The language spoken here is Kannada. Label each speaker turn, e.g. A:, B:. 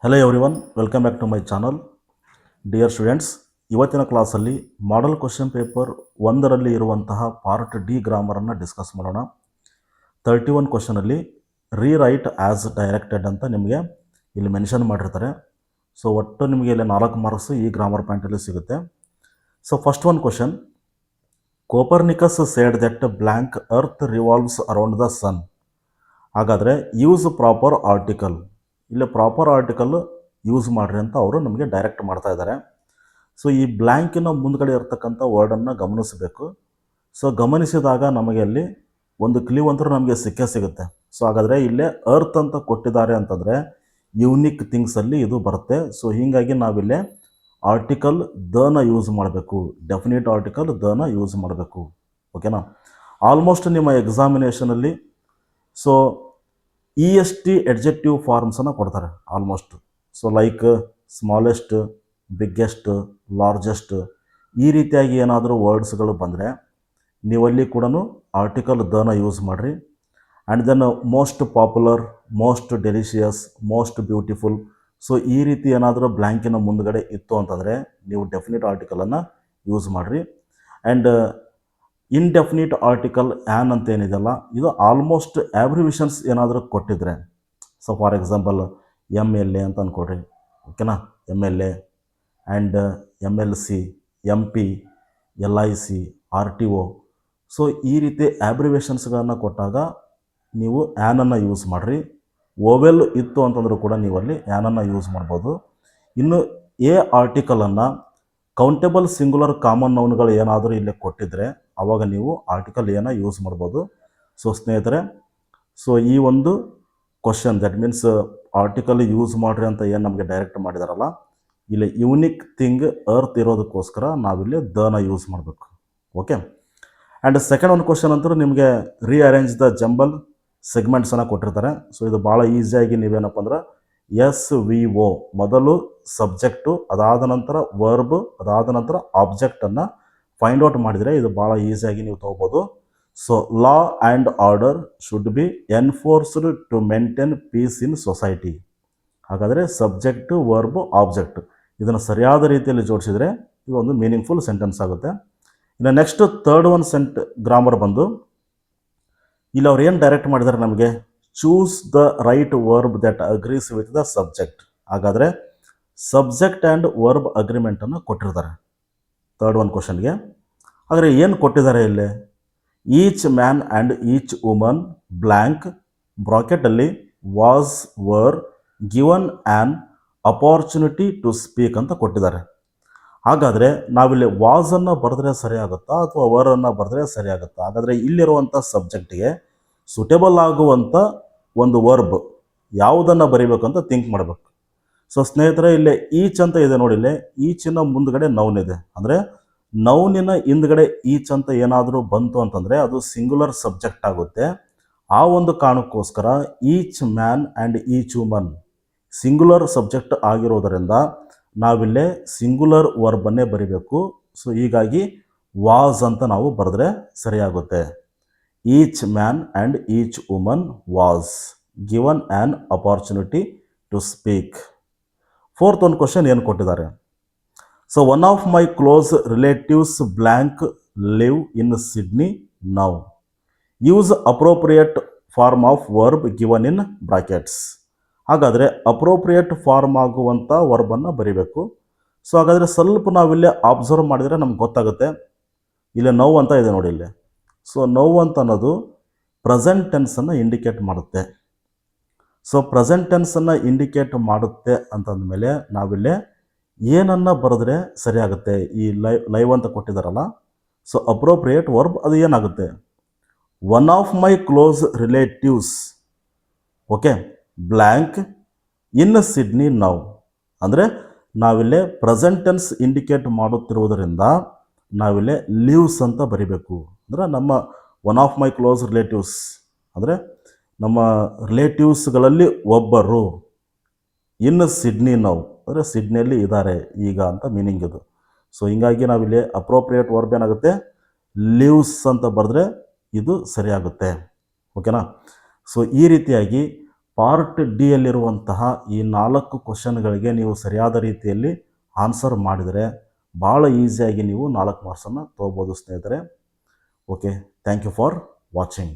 A: Hello everyone, welcome back to my channel. Dear students, ಇವತ್ತಿನ ಕ್ಲಾಸಲ್ಲಿ ಮಾಡೆಲ್ ಕ್ವಶನ್ ಪೇಪರ್ 1ರಲ್ಲಿ ಇರುವಂತಹ ಪಾರ್ಟ್ ಡಿ ಗ್ರಾಮರನ್ನು ಡಿಸ್ಕಸ್ ಮಾಡೋಣ. 31 ಕ್ವಶನಲ್ಲಿ ರೀರೈಟ್ ಆ್ಯಸ್ ಡೈರೆಕ್ಟೆಡ್ ಅಂತ ನಿಮಗೆ ಇಲ್ಲಿ ಮೆನ್ಷನ್ ಮಾಡಿರ್ತಾರೆ. ಸೊ ಒಟ್ಟು ನಿಮಗೆ ಇಲ್ಲಿ 4 ಮಾರ್ಕ್ಸ್ ಈ ಗ್ರಾಮರ್ ಪಾಯಿಂಟಲ್ಲಿ ಸಿಗುತ್ತೆ. So first one question, Copernicus said that blank earth revolves around the sun. ಹಾಗಾದರೆ ಯೂಸ್ ಪ್ರಾಪರ್ ಆರ್ಟಿಕಲ್, ಇಲ್ಲಿ ಪ್ರಾಪರ್ ಆರ್ಟಿಕಲ್ ಯೂಸ್ ಮಾಡಿರಿ ಅಂತ ಅವರು ನಮಗೆ ಡೈರೆಕ್ಟ್ ಮಾಡ್ತಾ ಇದ್ದಾರೆ. ಸೊ ಈ ಬ್ಲ್ಯಾಂಕಿನ ಮುಂದ್ಗಡೆ ಇರ್ತಕ್ಕಂಥ ವರ್ಡನ್ನು ಗಮನಿಸಬೇಕು. ಸೊ ಗಮನಿಸಿದಾಗ ನಮಗೆ ಅಲ್ಲಿ ಒಂದು ಕ್ಲೀವ್ ಅಂತೂ ನಮಗೆ ಸಿಗುತ್ತೆ. ಸೊ ಹಾಗಾದರೆ ಇಲ್ಲೇ ಅರ್ತ್ ಅಂತ ಕೊಟ್ಟಿದ್ದಾರೆ ಅಂತಂದರೆ ಯೂನಿಕ್ ಥಿಂಗ್ಸಲ್ಲಿ ಇದು ಬರುತ್ತೆ. ಸೊ ಹೀಗಾಗಿ ನಾವಿಲ್ಲೇ ಆರ್ಟಿಕಲ್ ದನ ಯೂಸ್ ಮಾಡಬೇಕು, ಡೆಫಿನಿಟ್ ಆರ್ಟಿಕಲ್ ದನ ಯೂಸ್ ಮಾಡಬೇಕು. ಓಕೆನಾ? ಆಲ್ಮೋಸ್ಟ್ ನಿಮ್ಮ ಎಕ್ಸಾಮಿನೇಷನಲ್ಲಿ ಸೊ EST ಎಡ್ಜೆಕ್ಟಿವ್ ಫಾರ್ಮ್ಸನ್ನು ಕೊಡ್ತಾರೆ almost. So like smallest, biggest, largest, ಈ ರೀತಿಯಾಗಿ ಏನಾದರೂ ವರ್ಡ್ಸ್ಗಳು ಬಂದರೆ ನೀವಲ್ಲಿ ಕೂಡ ಆರ್ಟಿಕಲ್ ದನ ಯೂಸ್ ಮಾಡಿರಿ. And then most popular, most delicious, most beautiful, so ಈ ರೀತಿ ಏನಾದರೂ ಬ್ಲ್ಯಾಂಕಿನ ಮುಂದ್ಗಡೆ ಇತ್ತು ಅಂತಂದರೆ ನೀವು ಡೆಫಿನಿಟ್ ಆರ್ಟಿಕಲನ್ನು ಯೂಸ್ ಮಾಡಿರಿ. ಆ್ಯಂಡ್ ಇನ್ಡೆಫಿನಿಟ್ ಆರ್ಟಿಕಲ್ ಆ್ಯನ್ ಅಂತ ಏನಿದೆಯಲ್ಲ, ಇದು ಆಲ್ಮೋಸ್ಟ್ ಆಬ್ರಿವಿಷನ್ಸ್ ಏನಾದರೂ ಕೊಟ್ಟಿದ್ರೆ, ಸೊ ಫಾರ್ ಎಕ್ಸಾಂಪಲ್ MLA ಅಂತ ಅಂದ್ಕೊಡ್ರಿ. ಓಕೆನಾ? MLA and MLC, MP, LIC, RTO, so ಈ ರೀತಿ ಆಬ್ರಿವೇಷನ್ಸ್ಗಳನ್ನು ಕೊಟ್ಟಾಗ ನೀವು ಆ್ಯನನ್ನು ಯೂಸ್ ಮಾಡಿರಿ. ಓವೆಲ್ ಇತ್ತು ಅಂತಂದರೂ ಕೂಡ ನೀವಲ್ಲಿ ಆ್ಯನನ್ನು ಯೂಸ್ ಮಾಡ್ಬೋದು. ಇನ್ನು ಎ ಆರ್ಟಿಕಲನ್ನು ಕೌಂಟೇಬಲ್ ಸಿಂಗುಲರ್ ಕಾಮನ್ ನೌನ್ಗಳು ಏನಾದರೂ ಇಲ್ಲೇ ಕೊಟ್ಟಿದ್ದರೆ ಆವಾಗ ನೀವು ಆರ್ಟಿಕಲ್ ಏನ ಯೂಸ್ ಮಾಡ್ಬೋದು. ಸೊ ಸ್ನೇಹಿತರೆ, ಸೊ ಈ ಒಂದು question that means article use ಮಾಡಿರಿ ಅಂತ ಏನು ನಮಗೆ ಡೈರೆಕ್ಟ್ ಮಾಡಿದಾರಲ್ಲ, ಇಲ್ಲಿ ಯೂನಿಕ್ ಥಿಂಗ್ ಅರ್ತ್ ಇರೋದಕ್ಕೋಸ್ಕರ ನಾವಿಲ್ಲಿ ದನ ಯೂಸ್ ಮಾಡಬೇಕು. ಓಕೆ? ಆ್ಯಂಡ್ ಸೆಕೆಂಡ್ ಒಂದು ಕ್ವಶನ್ ಅಂತೂ ನಿಮಗೆ ರೀಅರೇಂಜ್ ದ ಜಂಬಲ್ ಸೆಗ್ಮೆಂಟ್ಸನ್ನು ಕೊಟ್ಟಿರ್ತಾರೆ. ಸೊ ಇದು ಭಾಳ ಈಸಿಯಾಗಿ ನೀವೇನಪ್ಪ ಅಂದ್ರೆ SVO ಮೊದಲು ಸಬ್ಜೆಕ್ಟು, ಅದಾದ ನಂತರ ವರ್ಬ್, ಅದಾದ ನಂತರ ಆಬ್ಜೆಕ್ಟನ್ನು ಫೈಂಡ್ ಔಟ್ ಮಾಡಿದರೆ ಇದು ಭಾಳ ಈಸಿಯಾಗಿ ನೀವು ತೊಗೋಬೋದು. So law and order should be enforced to maintain peace in society. ಹಾಗಾದರೆ ಸಬ್ಜೆಕ್ಟು, ವರ್ಬ್, ಆಬ್ಜೆಕ್ಟ್ ಇದನ್ನು ಸರಿಯಾದ ರೀತಿಯಲ್ಲಿ ಜೋಡಿಸಿದರೆ ಇದು ಒಂದು ಮೀನಿಂಗ್ಫುಲ್ ಸೆಂಟೆನ್ಸ್ ಆಗುತ್ತೆ. ಇನ್ನು ನೆಕ್ಸ್ಟ್ ಥರ್ಡ್ ಒನ್ ಗ್ರಾಮರ್ ಬಂದು ಇಲ್ಲಿ ಅವ್ರು ಏನು ಡೈರೆಕ್ಟ್ ಮಾಡಿದ್ದಾರೆ ನಮಗೆ, choose the right verb that agrees with the subject. ಹಾಗಾದರೆ ಸಬ್ಜೆಕ್ಟ್ ಆ್ಯಂಡ್ ವರ್ಬ್ ಅಗ್ರಿಮೆಂಟನ್ನು ಕೊಟ್ಟಿರ್ತಾರೆ ಥರ್ಡ್ ಒನ್ ಕ್ವಶನ್ಗೆ. ಆದರೆ ಏನು ಕೊಟ್ಟಿದ್ದಾರೆ ಇಲ್ಲಿ, each man and each woman blank ಬ್ರಾಕೆಟಲ್ಲಿ was were given an opportunity to speak ಅಂತ ಕೊಟ್ಟಿದ್ದಾರೆ. ಹಾಗಾದರೆ ನಾವಿಲ್ಲಿ ವಾಸನ್ನು ಬರೆದ್ರೆ ಸರಿಯಾಗುತ್ತಾ ಅಥವಾ ವರನ್ನು ಬರೆದ್ರೆ ಸರಿಯಾಗುತ್ತಾ? ಹಾಗಾದರೆ ಇಲ್ಲಿರುವಂಥ ಸಬ್ಜೆಕ್ಟಿಗೆ ಸೂಟೇಬಲ್ ಆಗುವಂಥ ಒಂದು ವರ್ಬ್ ಯಾವುದನ್ನು ಬರೀಬೇಕು ಅಂತ ಥಿಂಕ್ ಮಾಡಬೇಕು. ಸೊ ಸ್ನೇಹಿತರೆ, ಇಲ್ಲೇ ಈಚ್ ಅಂತ ಇದೆ ನೋಡಿ, ಇಲ್ಲೇ ಈಚಿನ ಮುಂದ್ಗಡೆ ನೌನ್ ಇದೆ. ಅಂದರೆ ನೌನಿನ ಹಿಂದ್ಗಡೆ ಈಚ್ ಅಂತ ಏನಾದರೂ ಬಂತು ಅಂತಂದರೆ ಅದು ಸಿಂಗುಲರ್ ಸಬ್ಜೆಕ್ಟ್ ಆಗುತ್ತೆ. ಆ ಒಂದು ಕಾರಣಕ್ಕೋಸ್ಕರ each man and each woman singular subject ಆಗಿರೋದರಿಂದ ನಾವಿಲ್ಲೇ ಸಿಂಗುಲರ್ ವರ್ಬನ್ನೇ ಬರಿಬೇಕು. ಸೊ ಹೀಗಾಗಿ ವಾಸ್ ಅಂತ ನಾವು ಬರೆದ್ರೆ ಸರಿಯಾಗುತ್ತೆ. Each man and each woman was given an opportunity to speak. Fourth ಒಂದು ಕ್ವಶನ್ ಏನು ಕೊಟ್ಟಿದ್ದಾರೆ, so one of my close relatives blank live in Sydney now. Use appropriate form of verb given in brackets. ಹಾಗಾದರೆ ಅಪ್ರೋಪ್ರಿಯೇಟ್ ಫಾರ್ಮ್ ಆಗುವಂಥ ವರ್ಬನ್ನು ಬರೀಬೇಕು. ಸೊ ಹಾಗಾದರೆ ಸ್ವಲ್ಪ ನಾವಿಲ್ಲೇ ಅಬ್ಸರ್ವ್ ಮಾಡಿದರೆ ನಮ್ಗೆ ಗೊತ್ತಾಗುತ್ತೆ. ಇಲ್ಲಿ ನೋವು ಅಂತ ಇದೆ ನೋಡಿ ಇಲ್ಲಿ. ಸೊ ನೋವು ಅಂತ ಅನ್ನೋದು ಪ್ರೆಸೆಂಟ್ ಟೆನ್ಸನ್ನು ಇಂಡಿಕೇಟ್ ಮಾಡುತ್ತೆ. ಸೊ ಪ್ರೆಸೆಂಟ್ ಟೆನ್ಸನ್ನು ಇಂಡಿಕೇಟ್ ಮಾಡುತ್ತೆ ಅಂತಂದಮೇಲೆ ನಾವಿಲ್ಲೇ ಏನನ್ನು ಬರೆದ್ರೆ ಸರಿಯಾಗುತ್ತೆ. ಈ ಲೈವ್ ಅಂತ ಕೊಟ್ಟಿದ್ದಾರಲ್ಲ, ಸೊ ಅಪ್ರೋಪ್ರಿಯೇಟ್ ವರ್ಬ್ ಅದು ಏನಾಗುತ್ತೆ, one of my close relatives okay blank in Sydney now. ಅಂದರೆ ನಾವಿಲ್ಲೇ ಪ್ರೆಸೆಂಟ್ ಟೆನ್ಸ್ ಇಂಡಿಕೇಟ್ ಮಾಡುತ್ತಿರುವುದರಿಂದ ನಾವಿಲ್ಲೇ ಲೀವ್ಸ್ ಅಂತ ಬರಿಬೇಕು. ಅಂದರೆ ನಮ್ಮ one of my close relatives ಅಂದರೆ ನಮ್ಮ ರಿಲೇಟಿವ್ಸ್ಗಳಲ್ಲಿ ಒಬ್ಬರು ಇನ್ ಸಿಡ್ನಿ ನೌ ಅಂದರೆ ಸಿಡ್ನಿಯಲ್ಲಿ ಇದ್ದಾರೆ ಈಗ ಅಂತ ಮೀನಿಂಗ್ ಇದು. ಸೊ ಹೀಗಾಗಿ ನಾವಿಲ್ಲಿ ಅಪ್ರೋಪ್ರಿಯೇಟ್ ವರ್ಬ್ ಏನಾಗುತ್ತೆ, ಲೀವ್ಸ್ ಅಂತ ಬರೆದ್ರೆ ಇದು ಸರಿಯಾಗುತ್ತೆ. ಓಕೆನಾ? ಸೊ ಈ ರೀತಿಯಾಗಿ ಪಾರ್ಟ್ ಡಿಯಲ್ಲಿರುವಂತಹ ಈ 4 ಕ್ವಶನ್ಗಳಿಗೆ ನೀವು ಸರಿಯಾದ ರೀತಿಯಲ್ಲಿ ಆನ್ಸರ್ ಮಾಡಿದರೆ ಭಾಳ ಈಸಿಯಾಗಿ ನೀವು 4 ಮಾರ್ಕ್ಸನ್ನು ತೊಗೋಬೋದು ಸ್ನೇಹಿತರೆ. Okay, thank you for watching.